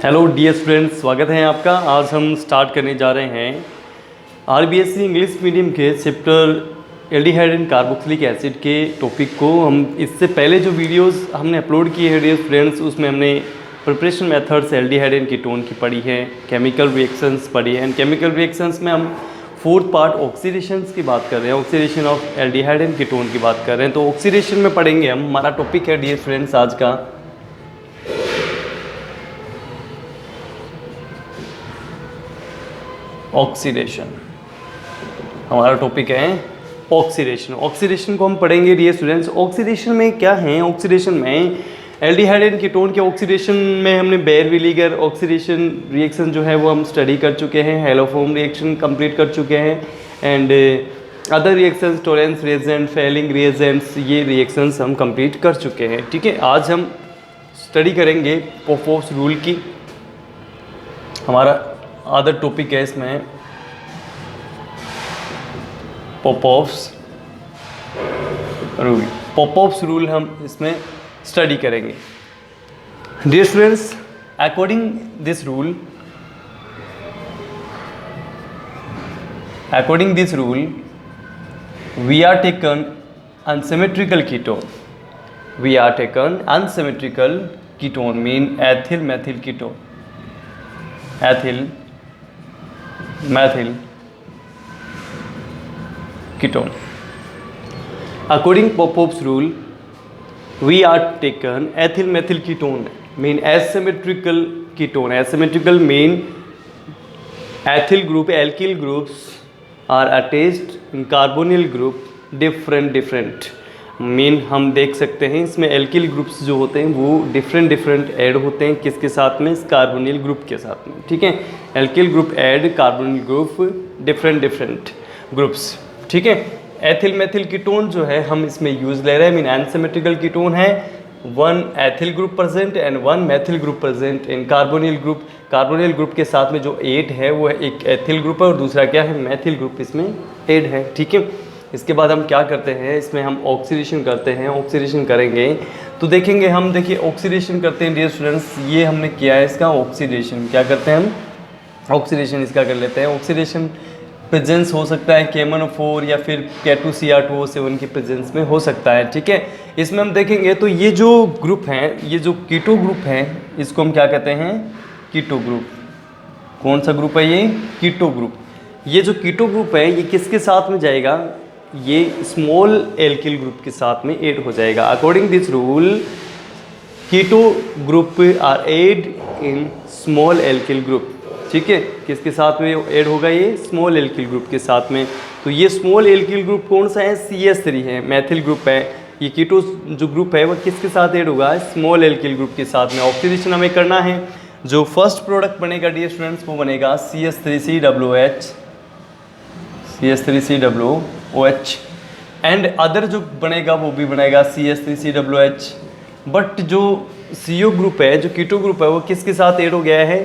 Hello dear students, स्वागत है आपका। आज हम स्टार्ट करने जा रहे हैं आरबीएससी इंग्लिश मीडियम के chapter aldehyde and carboxylic acid के टॉपिक को। हम इससे पहले जो वीडियोस हमने अपलोड किए हैं डियर स्टूडेंट्स, उसमें हमने preparation methods aldehyde and ketone की पढ़ी है, केमिकल रिएक्शंस पढ़ी है। एंड केमिकल रिएक्शंस में हम फोर्थ पार्ट ऑक्सीडेशंस की बात कर रहे हैं, oxidation of aldehyde and ketone की बात कर रहे हैं। तो ऑक्सीडेशन में पढ़ेंगे हम। हमारा टॉपिक है डियर स्टूडेंट्स आज का ऑक्सीडेशन। हमारा टॉपिक है ऑक्सीडेशन। ऑक्सीडेशन को हम पढ़ेंगे डियर स्टूडेंट्स। ऑक्सीडेशन में क्या है? ऑक्सीडेशन में एल्डिहाइड एंड कीटोन के ऑक्सीडेशन में हमने बेयर-विलीगर ऑक्सीडेशन रिएक्शन जो है वो हम स्टडी कर चुके हैं। हेलोफोम रिएक्शन कंप्लीट कर चुके हैं। And other reactions, Tollens reagent, Fehling reagents, ये रिएक्शंस हम कंप्लीट कर चुके हैं। ठीक है, आज हम स्टडी करेंगे पॉपोव्स रूल की। हमारा अदर टॉपिक है इसमें पॉपोव्स रूल। पॉपोव्स रूल हम इसमें स्टडी करेंगे। Dear students, according this rule we are taken unsymmetrical ketone. We are taken unsymmetrical ketone mean ethyl methyl ketone. Ethyl methyl ketone. According Popov's rule, we are taken ethyl methyl ketone mean asymmetrical ketone. Asymmetrical mean ethyl group, alkyl groups are attached in carbonyl group different mean हम देख सकते हैं इसमें alkyl groups जो होते हैं वो different add होते हैं। किसके साथ में? इस कार्बोनिल ग्रुप के साथ में। ठीक है, alkyl group add, carbonyl group different groups. ठीक है, एथिल मेथिल कीटोन जो है हम इसमें यूज़ ले रहे हैं। मीन एनसिमेट्रिकल कीटोन है, one ethyl group present and one methyl group present in carbonyl group. Carbonyl group के साथ में जो एड है वो एक एथिल ग्रुप है और दूसरा क्या है? मेथिल ग्रुप इसमें एड है। ठीक है, इसके बाद हम क्या करते हैं, इसमें हम ऑक्सीडेशन करते हैं। ऑक्सीडेशन करेंगे तो देखेंगे हम, देखिए ऑक्सीडेशन करते हैं डियर स्टूडेंट्स, ये हमने किया है इसका ऑक्सीडेशन। क्या करते हैं हम? ऑक्सीडेशन इसका कर लेते हैं। ऑक्सीडेशन प्रेजेंस हो सकता है KMnO4 या फिर K2Cr2O7 की प्रेजेंस में हो सकता है। ठीक है, इसमें हम देखेंगे तो ये जो ग्रुप हैं, ये जो कीटो ग्रुप है, इसको हम क्या कहते हैं? Keto group. कौन सा ग्रुप है ये? Keto group. ये जो कीटो ग्रुप है ये किसके साथ में जाएगा? ये स्मॉल एल्किल ग्रुप के साथ में ऐड हो जाएगा। According this rule keto group are add in small alkyl group. ठीक है, किसके साथ में ऐड होगा? ये स्मॉल एल्किल ग्रुप के साथ में। तो ये स्मॉल एल्किल ग्रुप कौन सा है? CH3 है, मैथिल ग्रुप है। ये कीटो जो ग्रुप है वो किसके साथ ऐड होगा? स्मॉल एल्किल ग्रुप के साथ में। ऑक्सीडेशन हमें करना है। जो फर्स्ट प्रोडक्ट बनेगा डियर स्टूडेंट्स वो बनेगा CH3COOH, CH3COOH एंड अदर जो बनेगा वो भी बनेगा CH3COOH। बट जो CO ग्रुप है, जो कीटो ग्रुप है, वो किसके साथ ऐड हो गया है?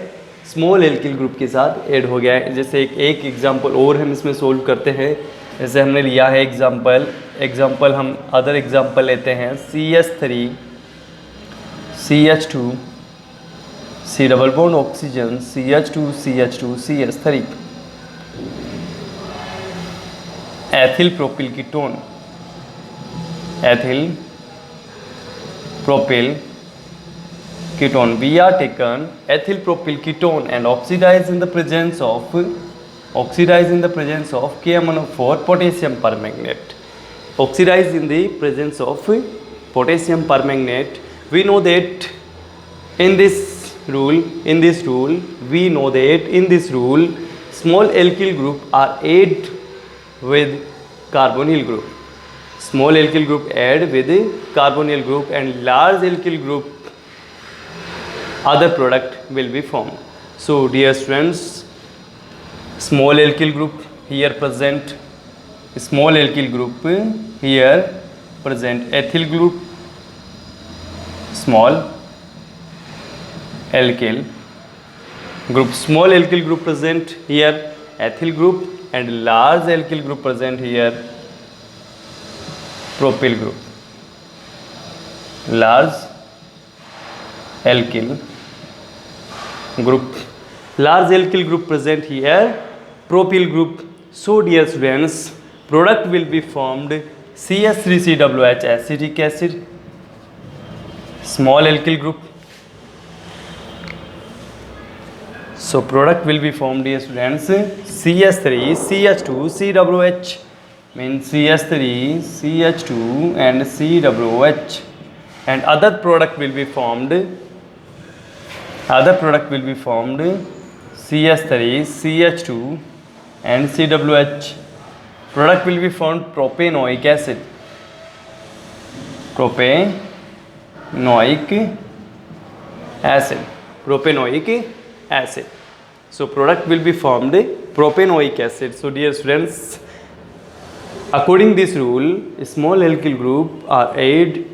स्मॉल एल्किल ग्रुप के साथ ऐड हो गया है। जैसे एक एग्जांपल और हम इसमें सोल्व करते हैं। जैसे हमने लिया है एग्जांपल हम अदर एग्जांपल लेते हैं। CH3 CH2 C double bond oxygen CH2 CH2 CH3 ethyl propyl ketone, ethyl propyl ketone. We are taken ethyl propyl ketone and oxidize in the presence of KMnO4 potassium permanganate. Oxidize in the presence of potassium permanganate. We know that in this rule small alkyl group are add with carbonyl group. Small alkyl group add with carbonyl group and large alkyl group other product will be formed. So dear students, small alkyl group here present, small alkyl group here present, ethyl group, small alkyl group, small alkyl group present here, ethyl group, and large alkyl group present here, propyl group, large alkyl group. Large alkyl group present here, propyl group. So dear students, product will be formed CS3COOH acetic acid, small alkyl group. So product will be formed, dear students, CS3CH2COOH, means CS3CH2 and COOH, and other product will be formed CS3CH2 and COOH. Product will be formed propanoic acid, So product will be formed propanoic acid. So dear students, according this rule, small alkyl group are add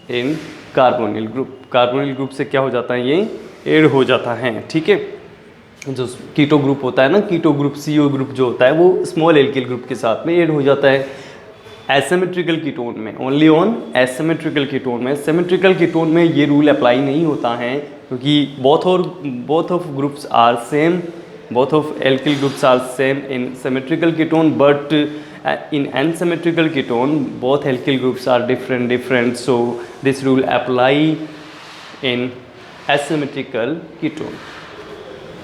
in carbonyl group. Carbonyl group से क्या हो जाता है, ये add हो जाता है, ठीक है. जो कीटो ग्रुप होता है ना, कीटो ग्रुप, CO ग्रुप जो होता है वो स्मॉल एल्किल ग्रुप के साथ में ऐड हो जाता है एसिमेट्रिकल कीटोन में, ओनली ऑन एसिमेट्रिकल कीटोन में. सिमेट्रिकल कीटोन में ये रूल अप्लाई नहीं होता है, क्योंकि both of groups are same, both of alkyl groups are same in symmetrical ketone, but in unsymmetrical ketone both alkyl groups are different, so this rule apply in asymmetrical ketone.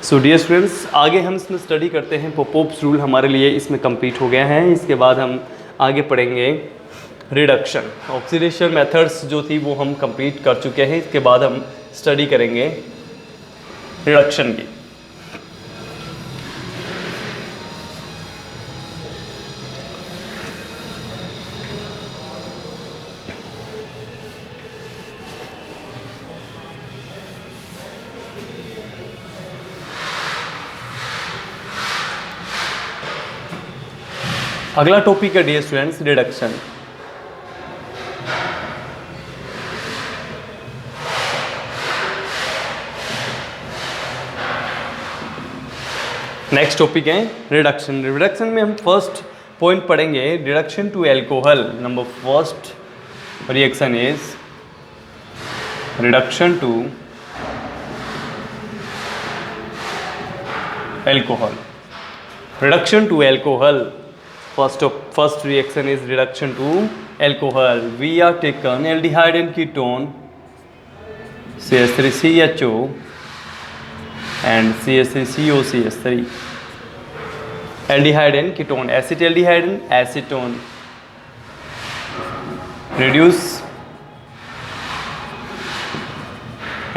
So dear students, आगे हम इसमें study करते हैं. पोपोव्स rule हमारे लिए इसमें complete हो गया है. इसके बाद हम आगे पढ़ेंगे रिडक्शन. ऑक्सीडेशन मेथड्स जो थी वो हम कंप्लीट कर चुके हैं. इसके बाद हम स्टडी करेंगे रिडक्शन की. अगला टॉपिक है dear students reduction. Next topic है रिडक्शन. रिडक्शन में हम फर्स्ट पॉइंट पढ़ेंगे reduction to alcohol. Number first reaction is reduction to alcohol. Reduction to alcohol. First reaction is reduction to alcohol. We are taken aldehyde and ketone CH3CHO and CH3COCH3. Aldehyde and ketone, acetaldehyde and acetone. Reduce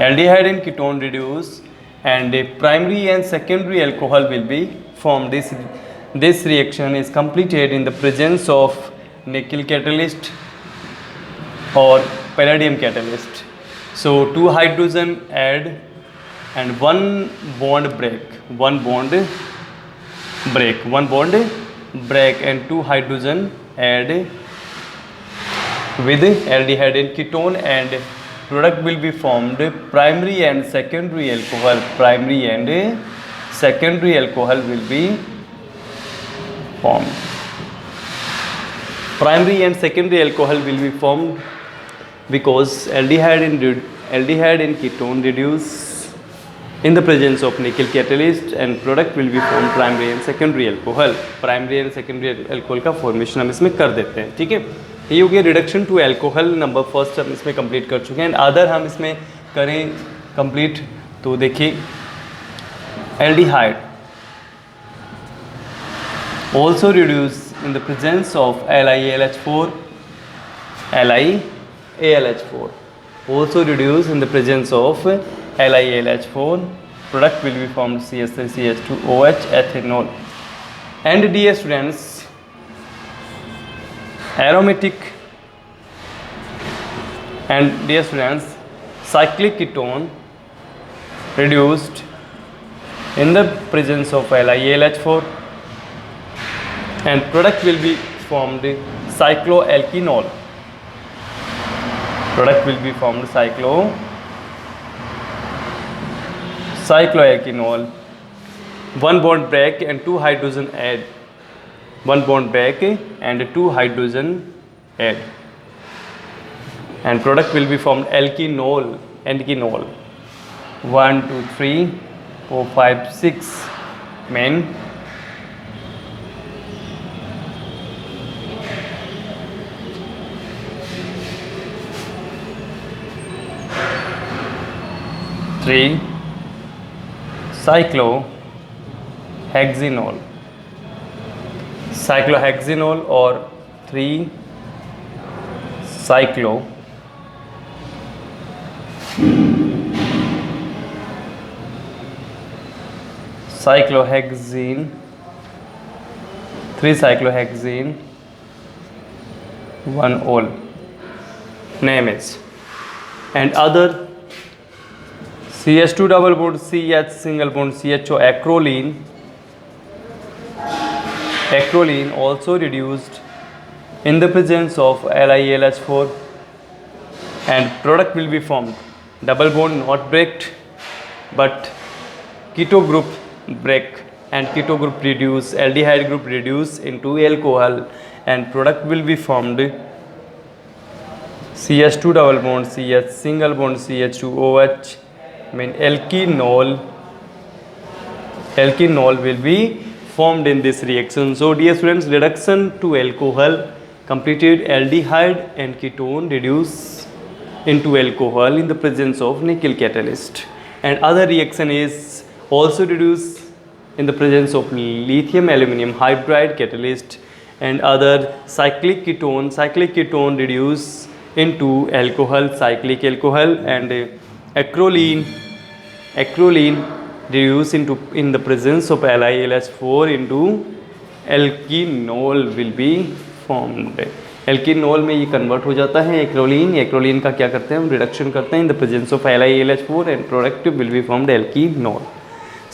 aldehyde and ketone reduce, and a primary and secondary alcohol will be formed. This reaction is completed in the presence of nickel catalyst or palladium catalyst. So two hydrogen add and one bond break and two hydrogen add with aldehyde and ketone, and product will be formed primary and secondary alcohol. Primary and secondary alcohol will be formed. Primary and secondary alcohol will be formed because aldehyde and ketone reduce in the presence of nickel catalyst, and product will be formed primary and secondary alcohol. Primary and secondary alcohol का formation हम इसमें कर देते हैं, ठीक है. ये हो गया reduction to alcohol. Number first हम इसमें कंप्लीट कर चुके हैं. अदर हम इसमें करें कंप्लीट तो देखिए aldehyde also reduce in the presence of LiAlH4. Also reduce in the presence of LiAlH4. Product will be formed CH3CH2OH ethanol. And dear students, aromatic and dear students, cyclic ketone reduced in the presence of LiAlH4, and product will be formed cycloalkenol. Cycloalkenol. One bond break and two hydrogen add. And product will be formed alkenol. 1, 2, 3 4 5 6 main. Three cyclohexenol, cyclohexenol or 3 cyclohexene, 1 ol, name is. And other CH2 double bond CH single bond CHO acrolein also reduced in the presence of LiAlH4 and product will be formed. Double bond not break but keto group break and keto group reduce, aldehyde group reduce into alcohol and product will be formed. CH2 double bond CH single bond CH2OH mean alkenol will be formed in this reaction. So dear students, reduction to alcohol completed aldehyde and ketone reduce into alcohol in the presence of nickel catalyst, and other reaction is also reduce in the presence of lithium aluminum hydride catalyst, and other cyclic ketone reduce into alcohol, cyclic alcohol, and acrolein reduce into in the presence of LiAlH4 into alkenol will be formed. एल्कीनॉल में ये convert हो जाता है acrolein का क्या करते हैं हम रिडक्शन करते हैं in the presence of LiAlH4 and product will be formed alkenol.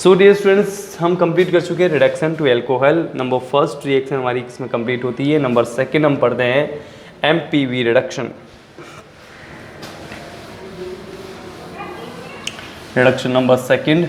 So dear students, हम कंप्लीट कर चुके हैं reduction to alcohol. Number first reaction हमारी इसमें कंप्लीट होती है. नंबर सेकेंड हम पढ़ते हैं MPV reduction. Reduction number second,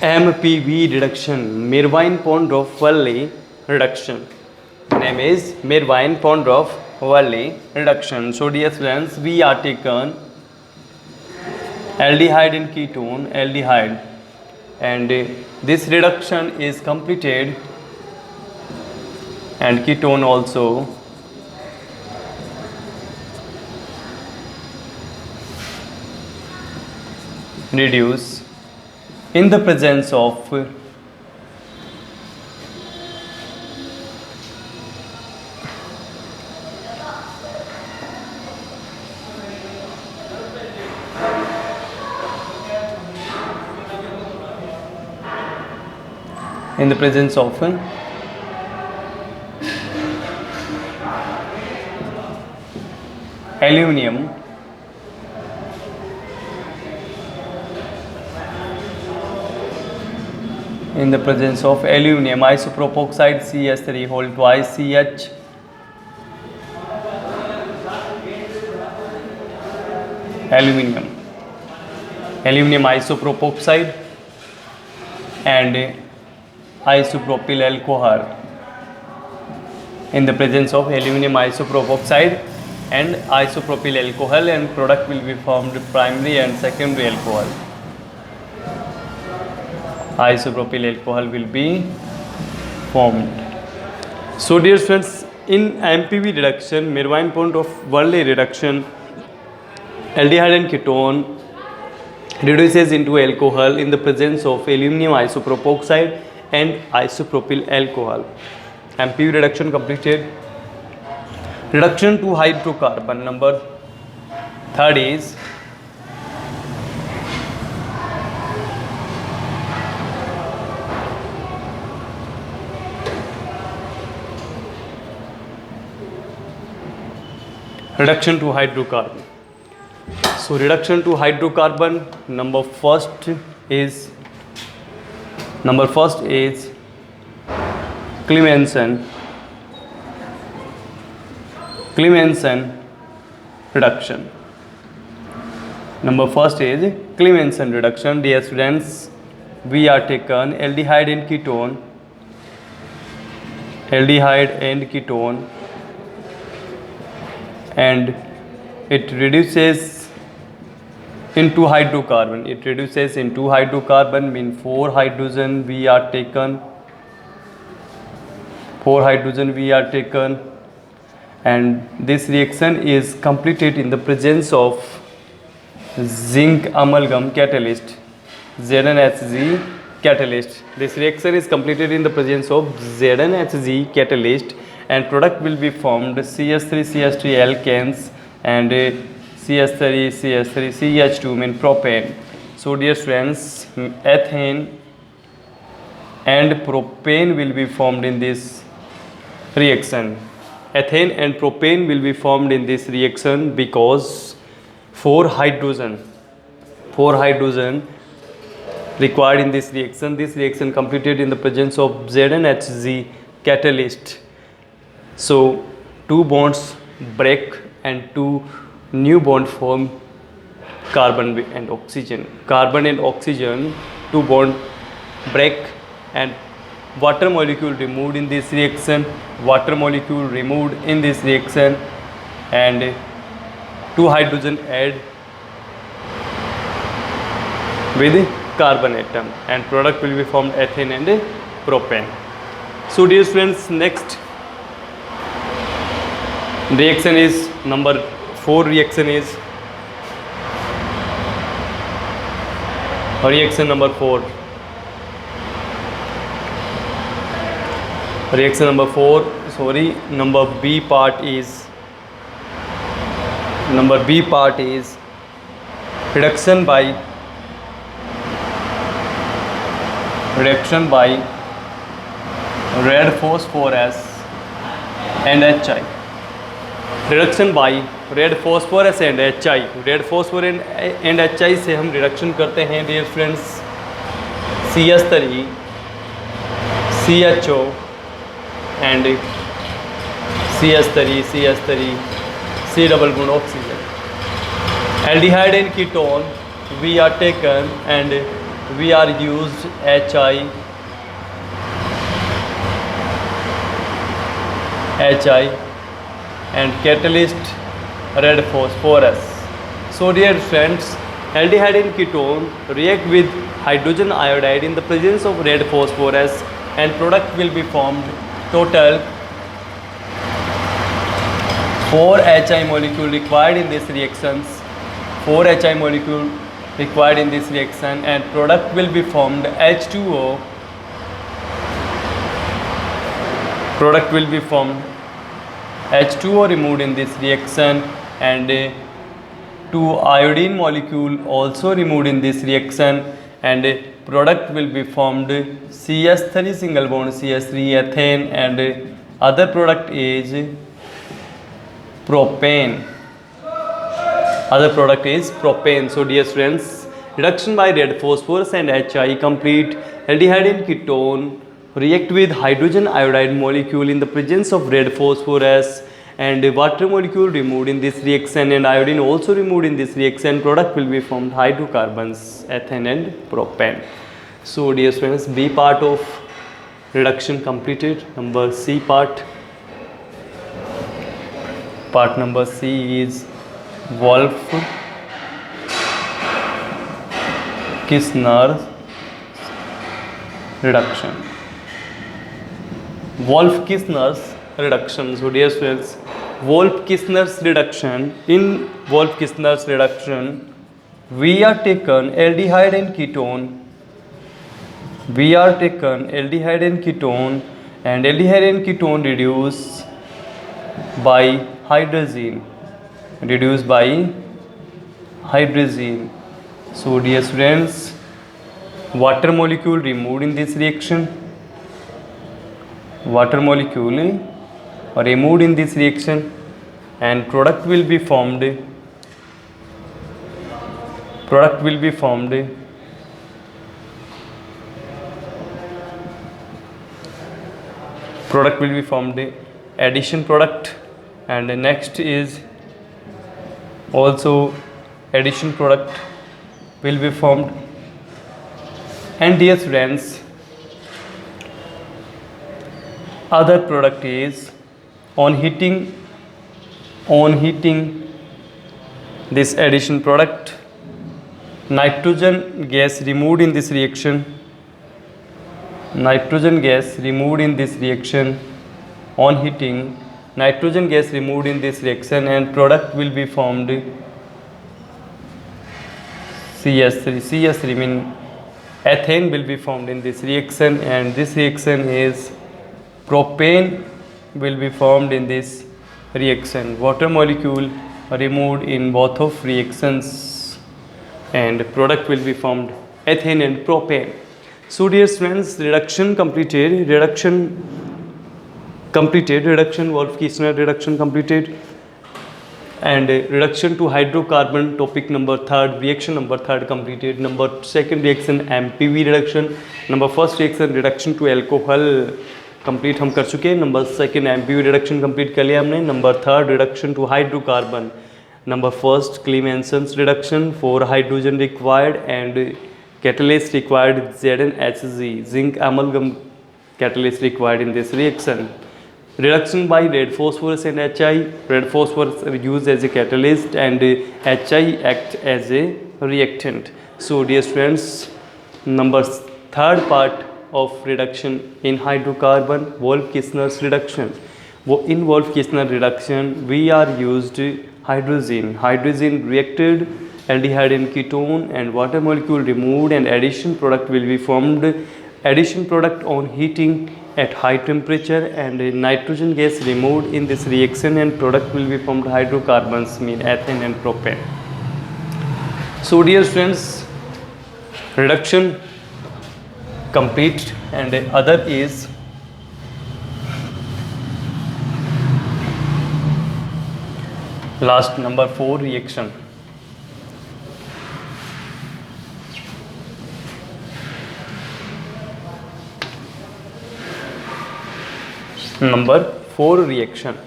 MPV reduction, Meerwein-Pondorf-Verley reduction. Name is Meerwein-Pondorf-Verley reduction. So dear students, we are taken aldehyde and ketone, aldehyde, and this reduction is completed, and ketone also reduce in the presence of aluminum, in the presence of aluminum isopropoxide CH3 whole twice CH aluminum isopropoxide and isopropyl alcohol, in the presence of aluminum isopropoxide and isopropyl alcohol, and product will be formed primary and secondary alcohol. Isopropyl alcohol will be formed. So dear students, in MPV reduction, Meerwein-Pondorf-Verley reduction, aldehyde and ketone reduces into alcohol in the presence of aluminum isopropoxide and isopropyl alcohol. MPV reduction completed. Reduction to hydrocarbon. Number third is reduction to hydrocarbon. So reduction to hydrocarbon, number first is Clemmensen, Clemmensen reduction. Number first is Clemmensen reduction. Dear students, we are taken aldehyde and ketone, and it reduces into hydrocarbon. It reduces into hydrocarbon, mean 4 hydrogen we are taken. 4 hydrogen we are taken, and this reaction is completed in the presence of zinc amalgam catalyst, ZnHg catalyst. This reaction is completed in the presence of ZnHg catalyst, and product will be formed CH3 alkanes and CH3 CH2 mean propane. So dear friends, ethane and propane will be formed in this reaction. Ethane and propane will be formed in this reaction because 4 hydrogen required in this reaction. This reaction completed in the presence of ZnHg catalyst. So 2 bonds break and 2 new bond form carbon and oxygen. Carbon and oxygen, 2 bond break, and water molecule removed in this reaction. Water molecule removed in this reaction, and 2 hydrogen add with carbon atom, and product will be formed ethane and propane. So dear friends, next reaction is number 4. Reaction is reaction number 4. Reaction number 4, number B part is reduction by red phosphorus and HI. Reduction by red phosphorus and HI. Red phosphorus and HI से हम reduction करते हैं dear friends CH3 CHO and CH3 C double bond oxygen. Aldehyde and ketone we are taken, and we are used HI and catalyst red phosphorus. So dear friends, aldehyde and ketone react with hydrogen iodide in the presence of red phosphorus, and product will be formed. Total 4 HI molecule required in this reactions. 4 HI molecule required in this reaction, and product will be formed H2O. Product will be formed H2O removed in this reaction, and 2 iodine molecule also removed in this reaction, and product will be formed CH3 single bond CH3 ethane, and other product is propane. So dear friends, reduction by red phosphorus and HI complete. Aldehyde and ketone react with hydrogen iodide molecule in the presence of red phosphorus, and water molecule removed in this reaction, and iodine also removed in this reaction. Product will be formed hydrocarbons, ethane and propane. So dear friends, B part of reduction completed. Number C part number C is Wolff-Kishner reduction. Wolff-Kishner's reduction. So dear friends, Wolff-Kishner's reduction. In Wolff-Kishner's reduction, we are taken aldehyde and ketone. And aldehyde and ketone reduced by hydrogen. So dear friends, water molecule removed in this reaction. And product will be formed addition product, and the next is also addition product will be formed. And dear friends, other product is on heating this addition product, nitrogen gas removed in this reaction, on heating nitrogen gas removed in this reaction, and product will be formed CH3 mean ethane will be formed in this reaction, and this reaction is propane will be formed in this reaction. Water molecule removed in both of reactions, and product will be formed ethane and propane. So dear friends, reduction completed, Wolff-Kishner reduction completed, and reduction to hydrocarbon topic number 3rd, reaction number 3rd completed. Number 2nd reaction MPV reduction, number 1st reaction reduction to alcohol complete हम कर चुके हैं. Number 2nd MPV reduction complete कर लिया हमने. Number 3rd reduction to hydrocarbon. Number 1st Clemmensen's reduction for hydrogen required and catalyst required ZnHg, zinc amalgam catalyst required in this reaction. Reduction by red phosphorus and HI. Red phosphorus are used as a catalyst and HI act as a reactant. So dear friends, number 3rd part of reduction in hydrocarbon, Wolff-Kishner's reduction. In Wolff-Kishner reduction we are used hydrogen reacted, aldehyde and ketone, and water molecule removed, and addition product will be formed. Addition product on heating at high temperature, and nitrogen gas removed in this reaction, and product will be formed hydrocarbons mean ethane and propane. So dear friends, reduction complete, and other is last number 4 reaction. Number 4 reaction,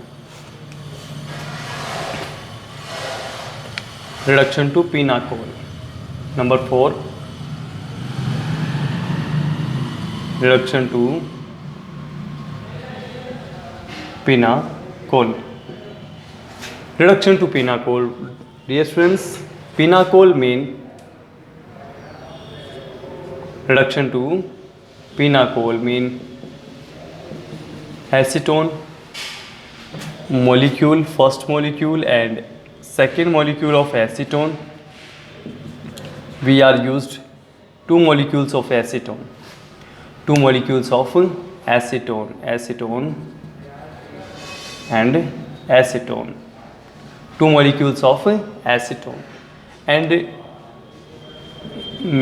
reduction to pinacol. Number 4 reduction to pinacol. Reduction to pinacol. Dear friends, pinacol mean reduction to pinacol mean acetone molecule, first molecule and second molecule of acetone. We are used 2 molecules of acetone. 2 molecules of acetone and acetone. 2 molecules of acetone, and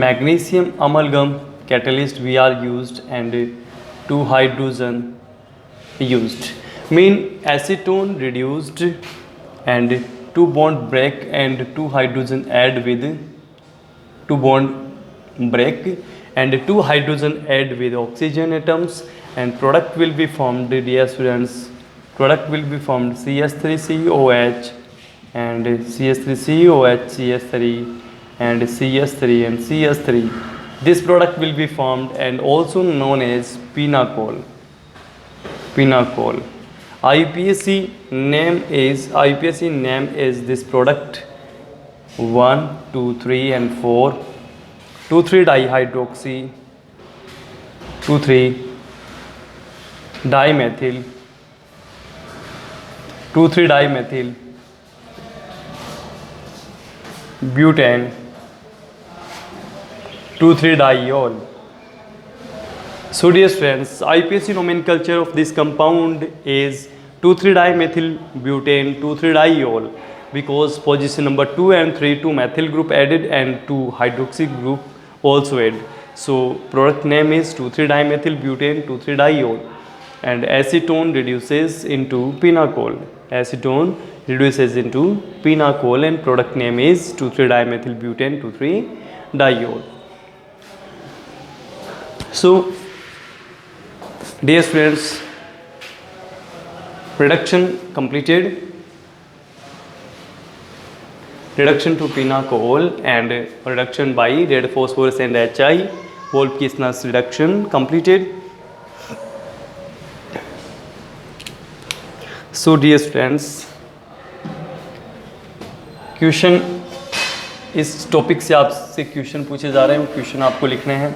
magnesium amalgam catalyst we are used, and 2 hydrogen used. Mean acetone reduced and 2 bond break, and 2 hydrogen add with 2 bond break, and 2 hydrogen add with oxygen atoms, and product will be formed. Dear students, product will be formed CH3COH and CH3COH, CH3 and CH3 and CH3. This product will be formed and also known as pinacol. IUPAC name is this product 1, 2, 3 and 4. 2,3 dihydroxy, 2,3 dimethyl, 2,3 dimethyl butane, 2,3 diol. So dear friends, IUPAC nomenclature of this compound is 2,3 dimethyl butane, 2,3 diol, because position number 2 and 3 2 methyl group added and 2 hydroxy group also added. So product name is 2,3 dimethyl butane, 2,3 diol, and acetone reduces into pinacol. Acetone reduces into pinacol, and product name is 2,3 dimethyl butane, 2,3 diol. So dear friends, reduction completed, reduction to phenol and reduction by red phosphorus and HI, Wolff-Kissner's reduction completed. So dear students, question इस topic से आपसे question पूछे जा रहे हैं, question आपको लिखने हैं।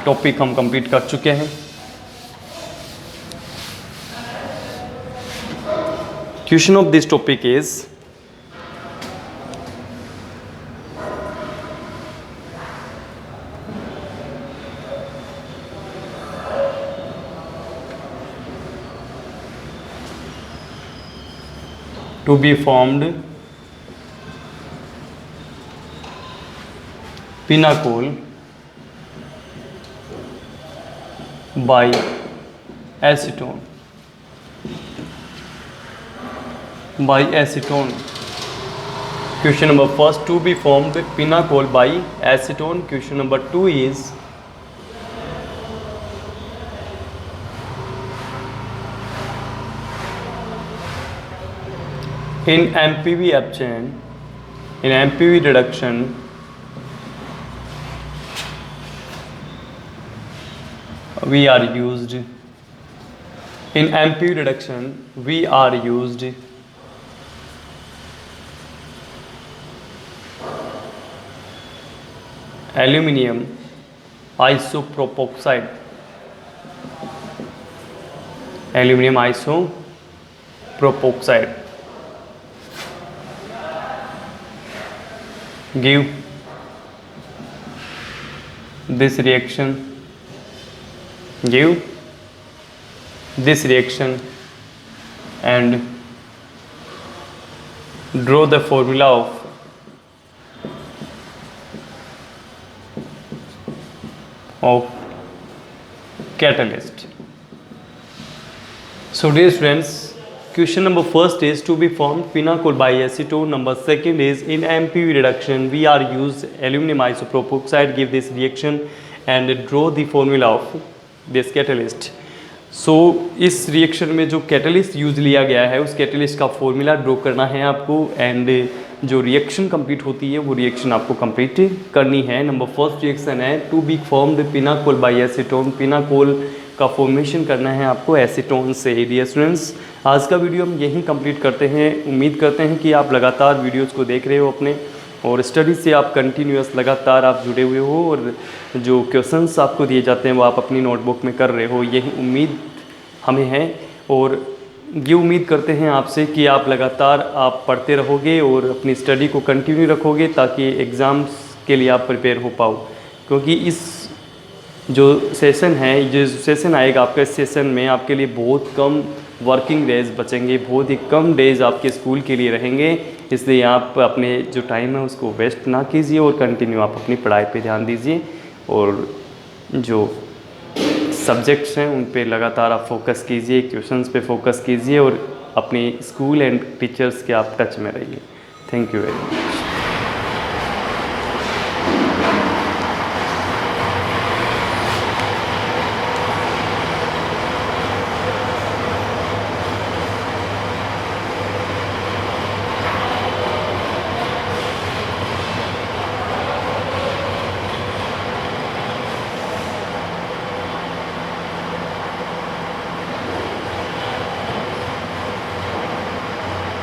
टॉपिक हम कंप्लीट कर चुके हैं। Question of this topic is to be formed pinacol by acetone. Question number first, to be formed pinacol by acetone. Question number 2 is in MPV option, in MPV reduction, we are used, in MPV reduction we are used aluminium isopropoxide, aluminium isopropoxide. Give this reaction, give this reaction and draw the formula of catalyst. So dear students, question number first is to be formed pinacol by acetone. Number second is in MPV reduction we are used aluminum isopropoxide. Give this reaction and draw the formula of this catalyst. So इस reaction में जो catalyst use लिया गया है उस catalyst का formula draw करना है आपको एंड जो रिएक्शन कंप्लीट होती है वो रिएक्शन आपको कंप्लीट करनी है। नंबर फर्स्ट रिएक्शन है to be formed pinacol by acetone. Pinacol का फॉर्मेशन करना है आपको एसीटोन से। डियर स्टूडेंट्स, आज का वीडियो हम यहीं कंप्लीट करते हैं। उम्मीद करते हैं कि आप लगातार वीडियोज़ को देख रहे हो अपने और स्टडी से आप कंटिन्यूस लगातार आप जुड़े हुए हो और जो क्वेश्चंस आपको दिए जाते हैं वो आप अपनी नोटबुक में कर रहे हो, यही उम्मीद हमें है। और ये उम्मीद करते हैं आपसे कि आप लगातार आप पढ़ते रहोगे और अपनी स्टडी को कंटिन्यू रखोगे ताकि एग्ज़ाम्स के लिए आप प्रिपेयर हो पाओ। क्योंकि इस जो सेशन है, जो सेशन आएगा आपका, इस सेशन में आपके लिए बहुत कम वर्किंग डेज बचेंगे, बहुत ही कम डेज आपके स्कूल के लिए रहेंगे। इसलिए आप अपने जो टाइम है उसको वेस्ट ना कीजिए और कंटिन्यू आप अपनी पढ़ाई पे ध्यान दीजिए और जो सब्जेक्ट्स हैं उन पे लगातार आप फोकस कीजिए, क्वेश्चंस पे फोकस कीजिए और अपनी स्कूल एंड टीचर्स के आप टच में रहिए। Thank you very much.